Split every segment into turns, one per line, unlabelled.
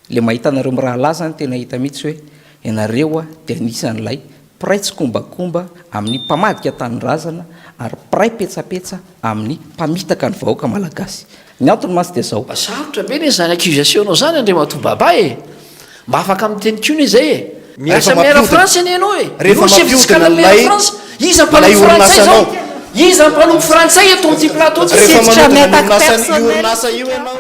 le mahita anareo mirahala zany tena hita mihitsy hoe ianareo dia anisan'ilay piray tsy kombakomba amin'ny mpamadika tanindrazana ary piray petsapetsa amin'ny mpamitaka ny vahoaka malagasy. Ny antony masy dia zao
sarotra be ne zany accusation zany Andriamatoa Baba mba afaka miteny kony izay miasa mera France any ianao rehefa mampioskana mera France iza mpanoky frantsay zao iza mpanoky frantsay eto amin'ity plateau
orinasa io ianao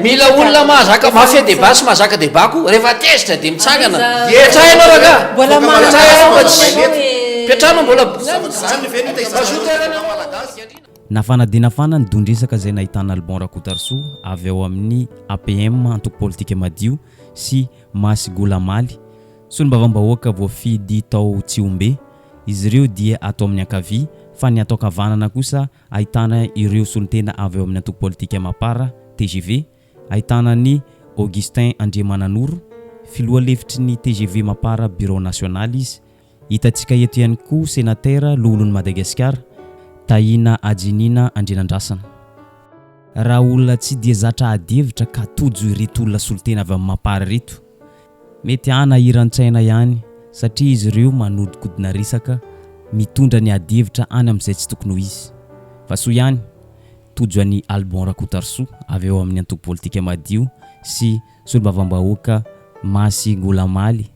mila olona mahazaka mafia débat sy mahazaka débako rehefa tezitra de mitsangana petrahanao raga petrahano mbola
nafanadinafana ny dondresaka izay nahitana Alban Rakotarsou avy ao amin'ny APM antoko politika madio sy Masy Golamaly solombavam-bahoaka voafidy tao Tsiombe. Izy ireo dia atao amin'ny ankavia fa ny atao kavanana kosa ahitana ireo solotena avy ao amin'ny antoko politika Mapara TGV, ahitana ny Augustin Andriamananoro filoha lefitry ny TGV Mapara Bureau National izy. Hitantsika eto ihany koa sénateur lolon'ny Madagasikara Tahina Adjinina Andrinandrasana. Raha olona tsy dia zatra adevitra ka tojo ireto olona solotena avy amin'ny Mapara reto, mety ana iran-tsaina ihany satria izy ireo manodikodina risaka mitondra ny adevitra any amin'izay tsy tokony ho izy. Fa soa ihany tojo any Alban Rakotarsou avy ao amin'ny antoko politika madio sy solombavam-bahoaka Masy Golamaly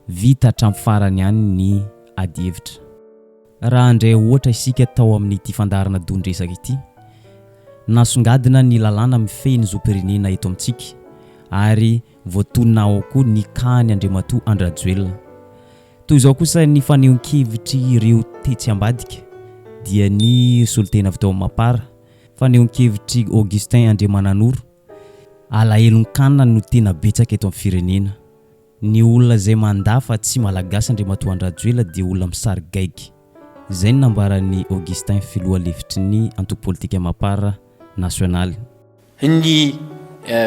vita hatramin'ny farany ihany ny adevitra. Raha andray ohatra isika tao amin'ity fandarana dondresaka ity, nasongadina ny lalàna mifehy zo pirenena eto amintsika ary voatonina ao koa ny kany Andriamatoa Andrajoelina. Toy izao kosa ny fanehonkevitry ireo tetsy ambadika dia ny solotena avy tao amin'ny Mapara, fanehonkevitry Augustin Andriamananoro alahelony kanina no tena betsaka eto amin'ny firenena. Ny olona izay mandafa tsy malagasy Andriamatoa Andrajoelina dia olona misarigaiky. Izay ny nambaran'ny Augustin filoha lefitry ny antoko politika Mapara national.
Ny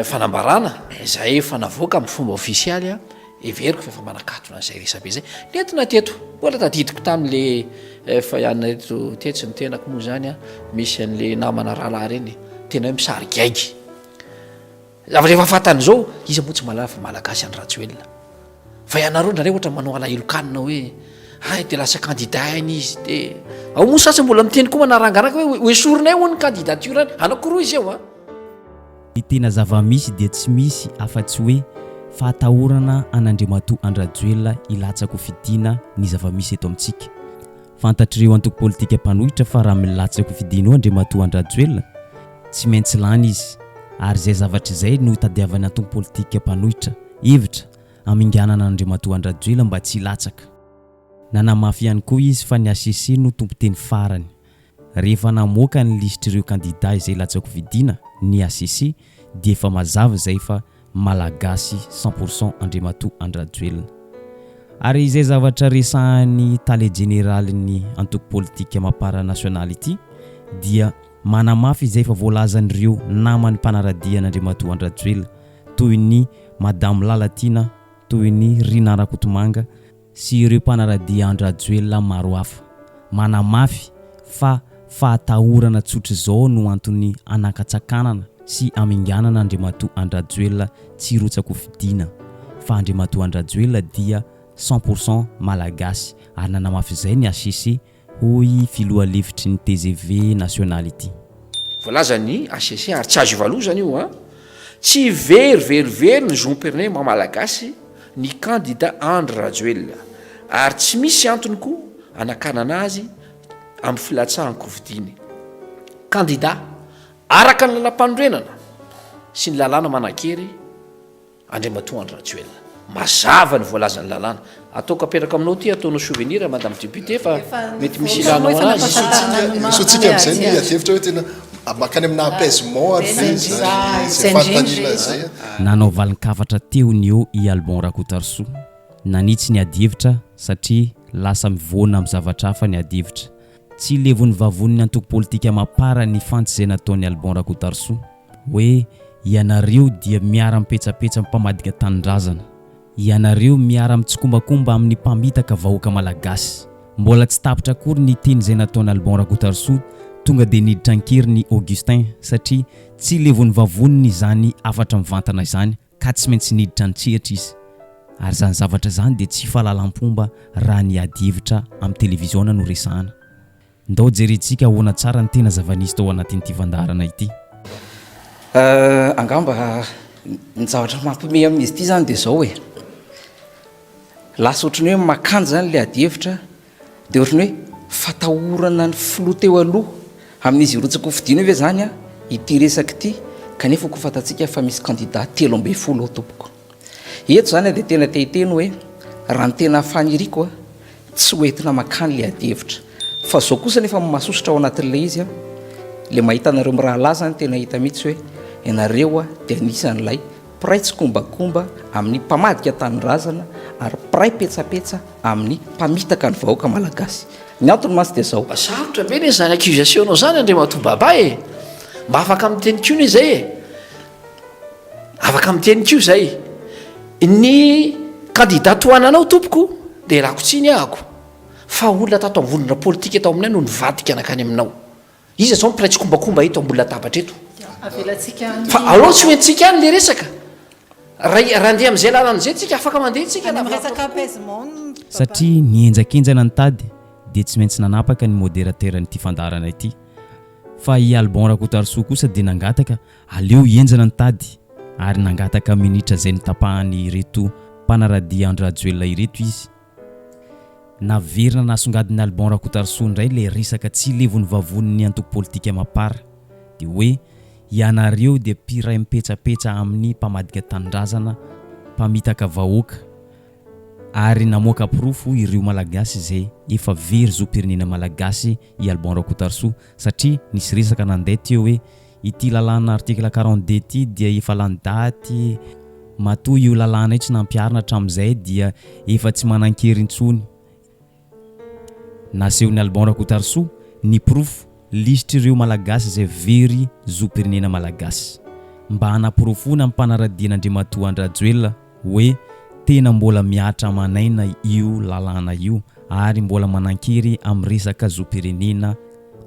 fanambarana izay fanavoaka amin'ny fomba ofisialy everiko fa efa manakatona izay resabe izay nentina teto mbola tadidiko tamin'le fa ihany reto tetsy ny tenako moa zany misy an'le namana rahalahy reny tena hoe misarigaiky. Rehefa fatan'izao izy moa tsy malafa malagasy Andrajoelina fa ianareo ndraindray ohatra manao alahelokanina hoe de lasa candidat iny izy de ao moa sasa mbola miteny koa manarangaraka hoe esorinay ho ny candidature any anakoroa izy eo
Ny tena zava-misy dia tsy misy afa-tsy hoe fahatahorana an'Andriamatoa Andrajoelina ilatsaka ho fidiana ny zava-misy eto amintsika. Fantatr'ireo antoko politika mpanohitra fa raha milatsaka ho fidiana Andriamatoa Andrajoelina tsy maintsy lany izy ary izay zavatra izay no hitadiavany antoko politika mpanohitra hevitra aminganana Andriamatoa Andrajoelina mba tsy hilatsaka. Nanamafy ihany koa izy fa ny ACC no tompon-teny farany. Rehefa namoaka ny listr'ireo kandida izay ilatsaka ho fidiana ny ACC dia efa mazava izay fa malagasy 100% Andriamatoa Andrajoelina. Ary izay zavatra resahany tale generalin'ny antoko politika Mapara national ity dia manamafy izay fa voalazan'ireo namany mpanaradiana Andriamatoa Andrajoelina toy ny Madame Lalatina, toy ny Rina Rakotomanga sy ireo mpanaradia Andrajoelina maro hafa. Manamafy fa fahatahorana tsotra izao no antony anakatsakanana sy aminganana Andriamatoa Andrajoelina tsy rotsaka ho fidiana fa Andriamatoa Andrajoelina dia 100% malagasy ary nanamafy izay ny ACC hoy filoha lefitry ny TGV national ity.
Voalaza ny ACC ary tsy azo ivalozana io tsy very ny zomperne malagasy ny candidat Andrajoelina ary tsy misy antony koa anakanana azy amin'ny filatsahako vidiny. Candidat araka ny lalam-panorenana sy ny lalàna manakery Andriamatoa Andrajoelina. Mazava ny voalazany lalàna. Ataoko apetraka aminao ty ataonao souvenir madame député fa mety misy ilanao anazy.
Sotsika amin'izay ny adevitra hoe tena makany amina apaisement ary zay fatanina zay.
Nanao valin-kafatra teo ny eo i Alban Rakotarsou. Nanitsy ny adevitra satria lasa mivoana amin'ny zavatra hafa ny adevitra. Tsy levon'ny vavon'ny antoko politika Mapara ny fantsy izay nataon'ny Alban Rakotarsou hoe ianareo dia miara mipetsapetsa mpamadika tanindrazana. Ianareo miara mitsikombakomba amin'ny mpamitaka vahoaka malagasy. Mbola tsy tapitra akory ny teny izay nataon'ny Alban Rakotarsou tonga dia niditra ankery ny Augustin satria tsy levony vavoniny zany afatra mivantana izany ka tsy maintsy niditra nitsehatra izy ary zany zavatra zany dia tsy fahalalam-pomba raha ny adihevitra amin'ny televiziona no resahana. Ndao jerentsika ahoana tsara ny tena zava-nisy tao anatin'ity fandaharana ity.
Angamba ny zavatra mampime amin'izy ity zany dia zao hoe lasa ohatrany hoe makany zany le adihevitra dia ohatrany hoe fatahorana ny filoha teo aloha amin'izy irotsaka ho fidiana ve zany a ity resaka ity kanefa ko fatatsika fa misy candidat 13 ao tompoko. Eto zany dia tena tehiteny hoe raha ny tena faniriko a tsy hoentina makany le adihevitra fa zao kosa nefa mahasosotra ao anatin'ilay izy a le mahita anareo mirahala zany tena hita mihitsy hoe ianareo a dia anisan'ilay piray tsy kombakomba amin'ny mpamadika tanyrazana ary piray petsapetsa amin'ny mpamitaka ny vahoaka malagasy. Ny antony masy dia zao
sarotra be ny zany accusation zany Andriamatoa Baba e, mba afaka miteny kio ny zay e, afaka miteny kio zay ny candidat hoananao tompoko dia rakotsiny ahako fa olona tato ambonina politika eto aminay no nivadika anakany aminao. Iza zao mipiray tsy kombakomba eto ambony latabatra eto fa alao tsy hoentsika any le resaka raha ndeha amin'izay lalan'izay tsika afaka mandeha tsika
satria nienjakenjana ny tady dia tsy maintsy nanapaka ny modérateur nyity fandarana ity fa i Albon Rakotarosoa kosa dia nangataka aleo hienjana ny tady ary nangataka minitra zay nitapahany ireto mpanaradia André Rajoelina ireto izy. Naverina nasongadiny Albon Rakotarosoa indray le resaka tsy levony vavoniny antoko politika mapara dia hoe ianareo dia piray mipetsapetsa amin'ny mpamadika tanindrazana mpamitaka vahoaka ary namoaka pirofo ireo malagasy zay efa very zopirenena malagasy i Albon Rakotarosoa satria nisy resaka nandeha teo hoe ity lalàna article 42 ity dia efa lany daty matoa io lalàna io tsy nampiarina hatramin'izay dia efa tsy manan-kery intsony. Nasehony Albon Rakotarosoa ny pirofo lisitra ireo malagasy zay very zopirenena malagasy mba hanapirofona amin'ny mpanaradian'Andriamatoa André Rajoelina hoe tena mbola miatra manaina io lalàna io ary mbola manan-kery amin'ny resaka zopirenena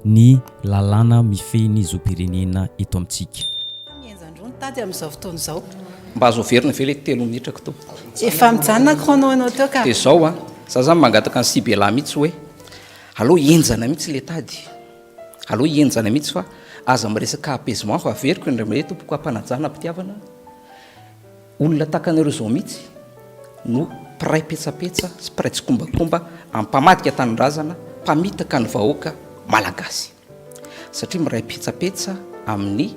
ny lalàna mifehy zopirenena eto amintsika.
Tady amin'izao fotoana izao
mba azo verina ve le 3 minitra to
efa mijanona chrono anao teo ka
dia zao a za zany mangataka ny Sibela mihitsy hoe aloha hienjana mihitsy le tady, aloha hienjana mihitsy fa aza miresaka apaisement fa averiko indray tompoko ampanajana mpitiavana olona takanareo zao mihitsy no piray petsapetsa sy piray tsy kombakomba ampamadika tanindrazana mpamitaka ny vahoaka malagasy satria miray petsapetsa amin'ny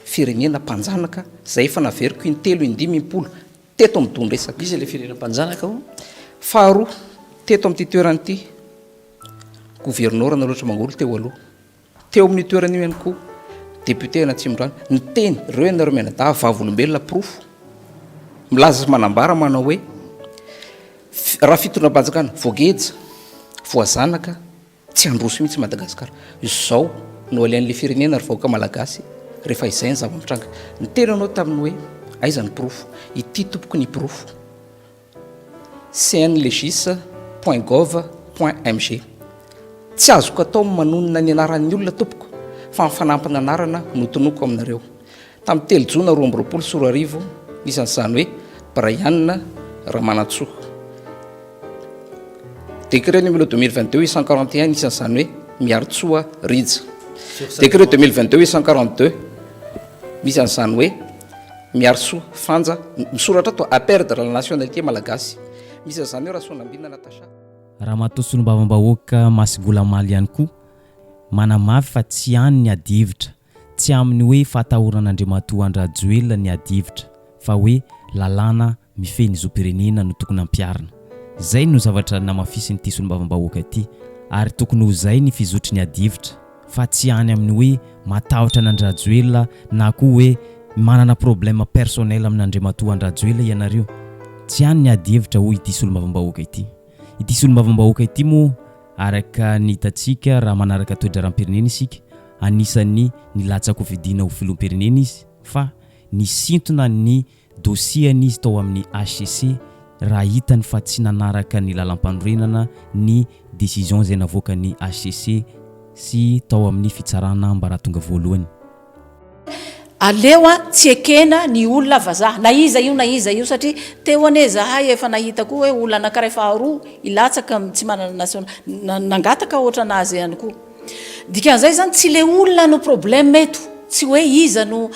firenena mpanjanaka zay efa naveriko intelo indimy-polo teto amin'ny resaka
izy le firenena mpanjanaka ho
faharoa teto amin'ity toerana ity gouverneur naroatra mangolo teo aloha teo amin'ny toerana io ihany koa député Natsimbrano ny teny reo ianareo mianadahy vavolombelona pirofo milaza sy manambara manao hoe raha fitondram-panjakana voageja voazanaka tsy androso mihitsy Madagasikara izao no alean'le firenena ary vahoaka malagasy rehefa izay ny zava-mitranga ny teny anao taminy hoe aiza ny pirofo ity tompoko ny pirofo cnlegis.gov.mg tsy azoko atao manonona ny anaran'ny olona tompoko fa mifanampina anarana no tonoko aminareo tamin'ny 3 Jona 2024 isan'izany hoe Brian Ramanantsoa décret numéro 2022 141 isan'izany hoe Miartsoa Rija décret 2022 142 isan'izany hoe Miartsoa Fanja misoratra to à perdre la nationalité malagasy misy an'izany hoe Rasonambina Natasha
raha matosolombavambahoaka Masigolamaly ihany koa manamafy fa tsy any ny adihevitra tsy amin'ny hoe fatahoran'Andriamatoa André Rajoelina ny adihevitra fa hoe lalàna mifehy ny zopirenena no tokony ampiarina. Zay no zavatra namafisiny ity solombavambahoaka ity ary tokony ho zay ny fizotry ny adihevitra fa tsy any amin'ny hoe matahotra n'André Rajoelina na koa hoe manana problème personnel amin'Andriamatoa André Rajoelina ianareo. Tsy any ny adihevitra hoy ity solombavambahoaka ity. Ity solombavambahoaka ity moa araka ny hitatsika raha manaraka toedra rahampirenena isika anisan'ny nilatsaka ho fidina ho filoham-pirenena izy fa nisintona ny dosiany izy tao amin'ny HCC raha hitany fa tsy nanaraka ny lalam-panorenana ny décision zay navoaka ny HCC sy tao amin'ny fitsarana mba raha tonga voalohany.
aleo a tsy ekena ny olona vazaha na iza io satria teo ane zahay efa nahita koa hoe olona anankiray faharoa ilatsaka tsy manana nangataka ohatra anazy ihany koa dikan'izay zany tsy le olona no problème eto tsy hoe iza no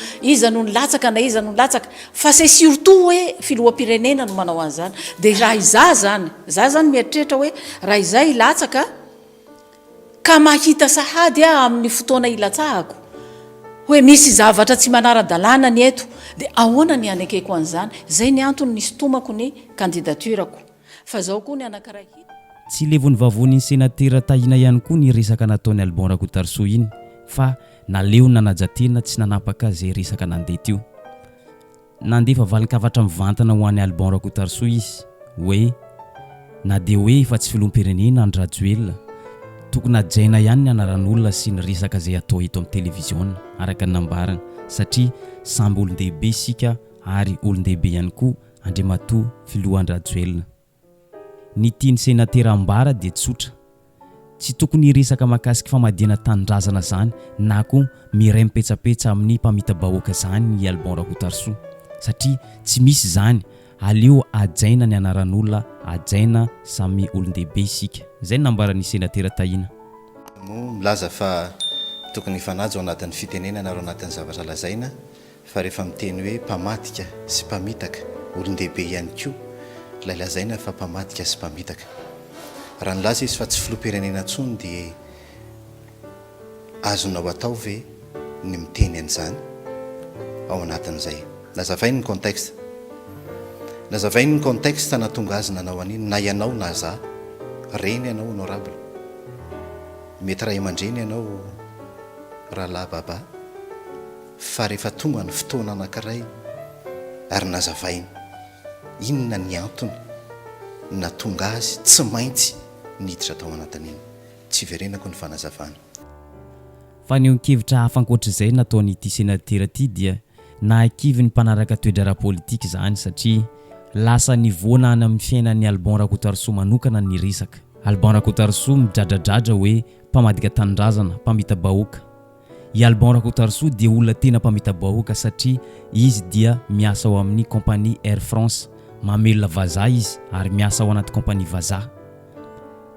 nilatsaka na iza no nilatsaka fa c'est surtout hoe filoham-pirenena no manao an'izany dia raha za zany mieritreritra hoe raha izay ilatsaka ka mahita sahady amin'ny fotoana ilatsahako hoe misy zavatra tsy manara-dalàna ny eto dia ahoana ny anakeko an'izany zay ny antony ny sitomako ny candidaturako fa zao koa ny anankiray
tsy levony vavony sénateur Tahina ihany koa ny resaka nataony Alban Rakotarsou iny fa naleo nanajatena tsy nanapaka zay resaka nandeha teo nandefa valin-kavatra mivantana ho an'ny Alban Rakotarsou izy hoe na dia hoe efa tsy filom-pirenena Andry Rajoelina tokony ajaina ihany ny anaran'olona sy ny resaka zay atao eto amin'ny televiziona araka ny nambarana satria samby olon-dehibe isika ary olon-dehibe ihany koa Andriamatoa filoha Andry Rajoelina ny tiany sénateur Ambara dia tsotra tsy tokony resaka mahakasiky famadihana tanindrazana zany na koa miray mipetsapetsa amin'ny mpamita-bahoaka zany ny Alban Rakotarsou satria tsy misy zany aleo ajaina ny anaran'olona ajaina samy olon-dehibe isika zay nambaran'ny sénateur Tahina
milaza fa tokony fanajo anatin'ny fitenenana aro anatin'ny zavatra lazaina fa rehefa miteny hoe mpamadika sy mpamitaka olon-dehibe ihany koa lay lazaina fa mpamadika sy mpamitaka raha nilaza izy fa tsy filoham-pirenena intsony dia azonao atao ve ny miteny an'izany ao anatin'izay nazavainy ny contexte natonga azy nanao an'iny na ianao na za reny ianao honorable mety raha aman-dreny ianao rahalahy baba fa rehefa tonga ny fotoana anankiray ary nazavainy inona ny antony natonga azy tsy maintsy niditra tao anatin'iny tsy verenako ny fanazavana
fa ny onkevitra hafankoatr'izay nataonyity sénateur ty dia nahakivy ny mpanaraka toedrara politika zany satria lasa nivoana any amin'ny fiainan'ny Alban Rakotarsou manokana ny resaka Alban Rakotarsou midradradradra hoe mpamadika tanindrazana mpamita-bahoaka i Alban Rakotarsou dia olona tena mpamita-bahoaka satria izy dia miasa ao amin'ny compagnie Air France mamelona vazaha izy ary miasa ao anaty compagnie vazaha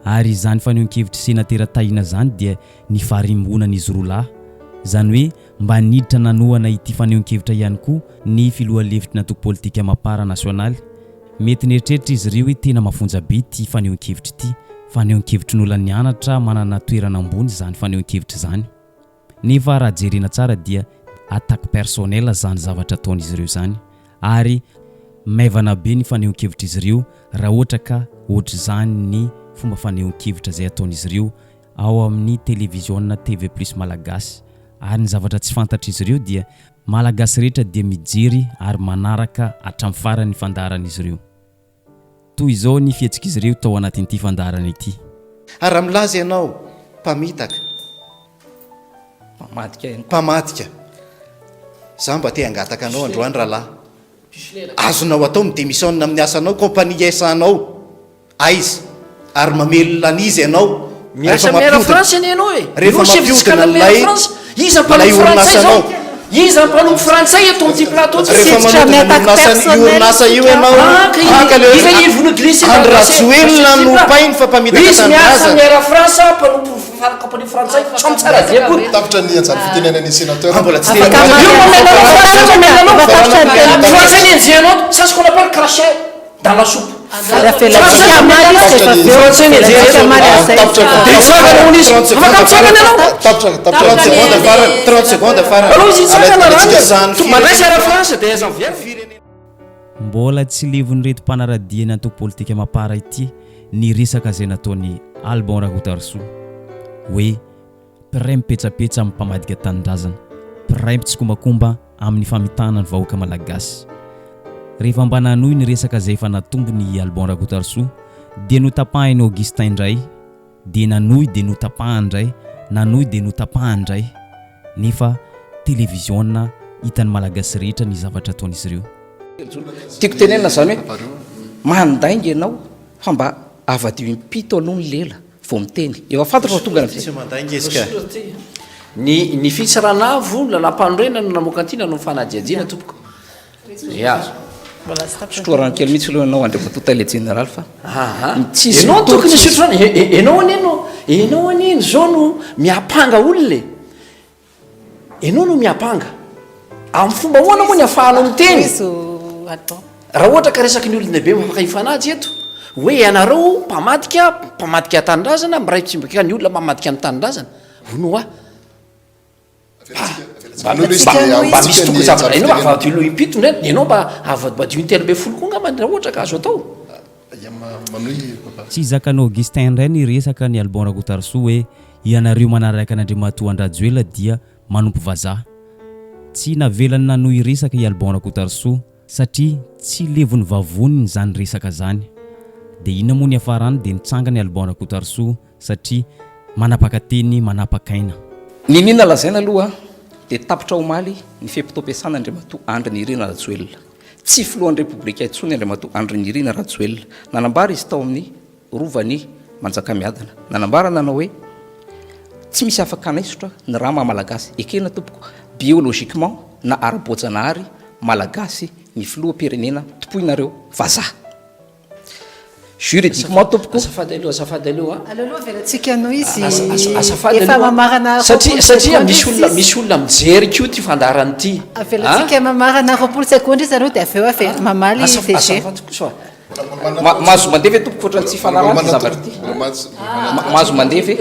ary zany fa nionkevitra sénateur Tahina zany dia ny faharimbonan'izy roalahy zany hoe mba niditra nanohana ity fanionkevitra ihany koa ny filoha-levitry ny antoko politika mapara nasionaly mety neritreritra izy ireo hoe tena mafonja be ity fanionkevitra ity fanionkevitry ny olona nianatra manana toerana ambony zany fanionkevitra zany nefa raha jerena tsara dia attaque personnelle zany zavatra ataon'izy ireo zany ary maivana be ny fanionkevitra izy ireo raha ohatra ka ohatra zany ny fomba fanionkevitra zay ataon'izy ireo ao amin'ny télévision TV plus malagasy ary ny zavatra tsy fantatra izy ireo dia malagasy rehetra dia mijery ary manaraka hatramin'ny farany fandaharan'izy ireo toy izao ny fietsika izy ireo tao anatin'ity fandaharana ity
ary raha milaza ianao mpamitaka mpamadika za mba te hangataka anao androany rahalahy azonao atao midémissionna amin'ny asanao compagnie esanao aiza ary mamelona an'izy ianao
miasa miara France ianao e
rehefa
mampiodina
lay
iza mpanohy frantsay zao iza mpanohy frantsay eto amin'ity plateau
orinasa io ianao
iza ivony glissé
Andry Rajoelina no painy fa mpamitaka
izy miasa miara France mpanohy compagnie frantsay tsamo tsara dia koa
tapitra ny anjany fitenenan'ny sénateur
mbola tsy
io français ny enjehanao ça ce qu'on appelle cracher dans la soupe
mbola tsy levony reto mpanaradiana antoko politika mapara ity ny resaka zay nataony Alban Rakotarsou hoe piray mipetsapetsa amin'ny mpamadika tanindrazana piray mitsikomakomba amin'ny famitana ny vahoaka malagasy rehefa mba nanohy ny resaka zay efa natombo ny Alban Rakotarsou dia notapahiny Augustin indray dia nanohy dia notapahany indray nanohy dia notapahany indray nefa télévision hitan'ny malagasy rehetra ny zavatra ataon'izy ireo
tiako tenenina zany hoe mandainga ianao fa mba avadio impito aloha ny lela vao miteny efa fantatra fa tonga
tsy mandainga izy ka
ny fitsaranavo lalampanorenana namokantina no fanadiadiana tompoko azo
sotroarano kely mihitsy aloha anao andriamatotaile général fa tsisy
enao tokony sotrona enao aneno zao no miapanga olona enao no miapanga amin'ny fomba hoana moa ny afahanao miteny raha ohatra ka resaky ny olona be mafaka ifanazy eto hoe ianareo mpamadika tanindrazana miraiptsimbaka ny olona mamadika ny tanindrazana honoa mba misy toko zavatra enao avadio impito ndray enao mba avadio intelo be folo koa ngamba raha ohatra ka azo atao
tsy zakanao Augustin indray ny resaka ny Albon Rakotarso hoe ianareo manaraka an'Andriamatoa Andrajoela dia manompo vazaha tsy navelany nanohy resaka i Albon Rakotarso satria tsy levony vavony zany resaka zany dia ina moa ny afarany dia nitsanga ny Albon Rakotarso satria manapaka teny manapakaina
ninina lazaina aloha dia tapitra omaly ny fempito-piasana Andriamatoa Andry Nirina Rajoelina tsy filohan'ny repoblika intsony Andriamatoa Andry Nirina Rajoelina nanambara izy tao amin'ny rovany Manjakamiadana nanambara nanao hoe tsy misy afaka anaisotra ny raha maha-malagasy ekena tompoko biologiquement na ara-boajanahary malagasy ny filoham-pirenena topoinareo vazaha juridiquement tompoko
azafady aloha
velantsika anao izy
efa
mamarana
satria misy olona mijery kio ty fandarany ty
velantsika mamarana 20 secondes izy anao dia aveo mamaly DG
mahazo mandevy tompoko ohatrany tsy fanarany zavatra ty mahazo mandevy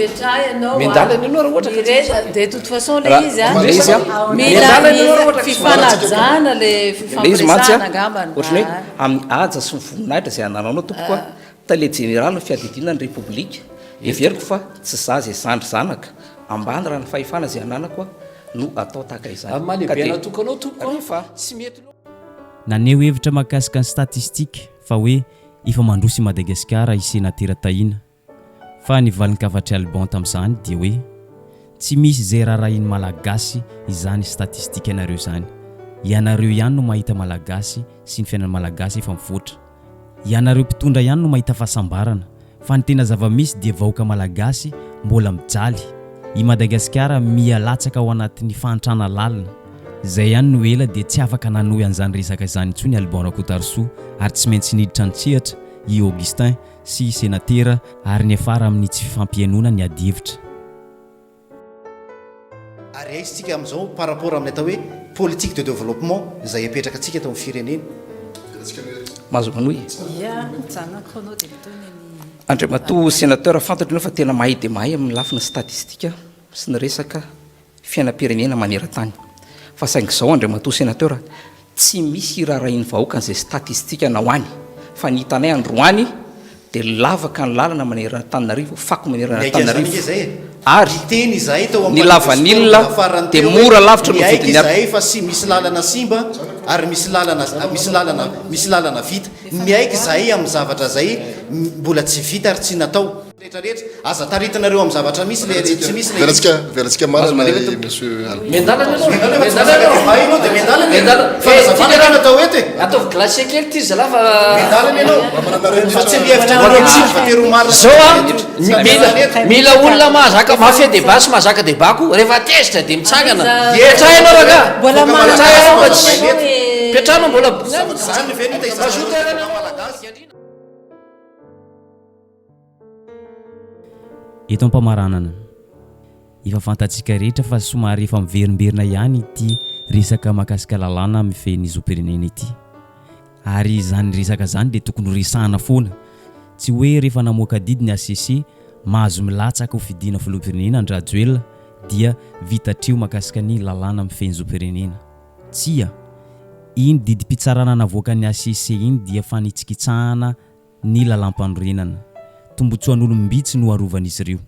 mendalany ianao raha ohatra
de toute façon le izy mila fifanajana le fifampiresana ngambany
ohatrany hoe amin'ny aja sy mivoninahitra zay anananao tompoko a tale général no fiadidina ny république everiko fa tsy za zay zandry zanaka ambany raha ny fahefana zay ananako no atao tahaka izany
malebiana tokanao tompoko fa tsy mety
naneo hevitra mahakasika ny statistika fa hoe efa mandroso i Madagasikara i sénateur tahina fa ny valin-kavatry Albon tamin'izany dia hoe tsy misy zay raharainy malagasy izany statistika ianareo zany ianareo ihany no mahita malagasy sy ny fiainana malagasy efa mivoatra ianareo mpitondra ihany no mahita fahasambarana fa ny tena zava-misy dia vahoaka malagasy mbola mijaly i Madagasikara mialatsaka ao anatin'ny fahantrana lalina zay ihany no ela dia tsy afaka nanohy an'izany resaka izany intsony Albon Rakotarso ary tsy maintsy niditra nitsehatra i Augustin sy sénateur ary ny afara amin'ny tsy fifampianona ny adihevitra
ary aisitsika amin'izao par rapport amin'ny atao hoe politique de développement izay apetraka atsika tao amin'ny firenena
mahazo manohy Andriamatoa sénateur fantatrinao fa tena mahay dia mahay amin'ny lafiny statistika sy ny resaka fiainam-pirenena maneran-tany fa saingy izao Andriamatoa sénateur tsy misy raharainy vahoaka an'izay statistika na hoany fa ny hitanay androany dia lavaka ny lalana maneran-Antananarivo fako maneran-Antananarivo ary
teny izahay tao
ny lavanilona dia mora lavitra no vidiny
izahay fa sy misy lalana simba ary misy lalana vita miaiky izahay amin'ny zavatra zay mbola tsy vita ary tsy natao rehetrarehetra aza taritinareo amin'ny zavatra misy le tsy misy
velantsika marana monsieur
mendalana tao ety
ataovy glace kely ty zala
fa tsy mihevitra fa tero marina
zao mila olona mahazaka mafia débat sy mahazaka débat ko rehefa tezitra dia mitsangana petrahanao raga petrahanao mbola
eto ampamaranana efa fantatsika rehetra fa somary efa miverimberina ihany ity resaka mahakasika lalàna mifehin'ny zopirenena ity ary izany resaka zany dia tokony resahana foana tsy hoe rehefa namoaka didy ny ACC mahazo milatsaka ho fidiana filoham-pirenena Andrajoelina dia vitatreo mahakasika ny lalàna mifehin'ny zopirenena tsia iny didim-pitsarana navoaka ny ACC iny dia fanitsikitsahana ny lalam-panorenana tombotsoan'olombitsy no arovan'izy ireo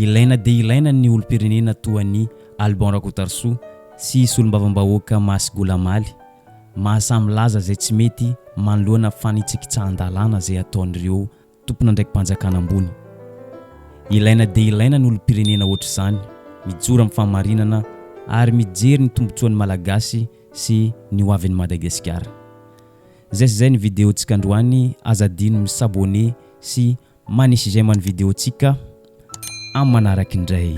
ilaina dia ilaina ny olo-pirenena toa ny Albon Rakotarso sy solom-bavambahoaka Masygolamaly mahasamilaza zay tsy mety manoloana fanitsikitsahan-dalàna zay ataon'ireo tompona ndraiky mpanjakana ambony ilaina dia ilaina ny olo-pirenena ohatr'izany mijora amin'ny fahamarinana ary mijery ny tombotsoan'ny malagasy sy ny hoavin'ny Madagasikara zay ny vidéontsika androany azadino misabone sy manisy j'aime ny vidéontsika amin'ny manaraka indray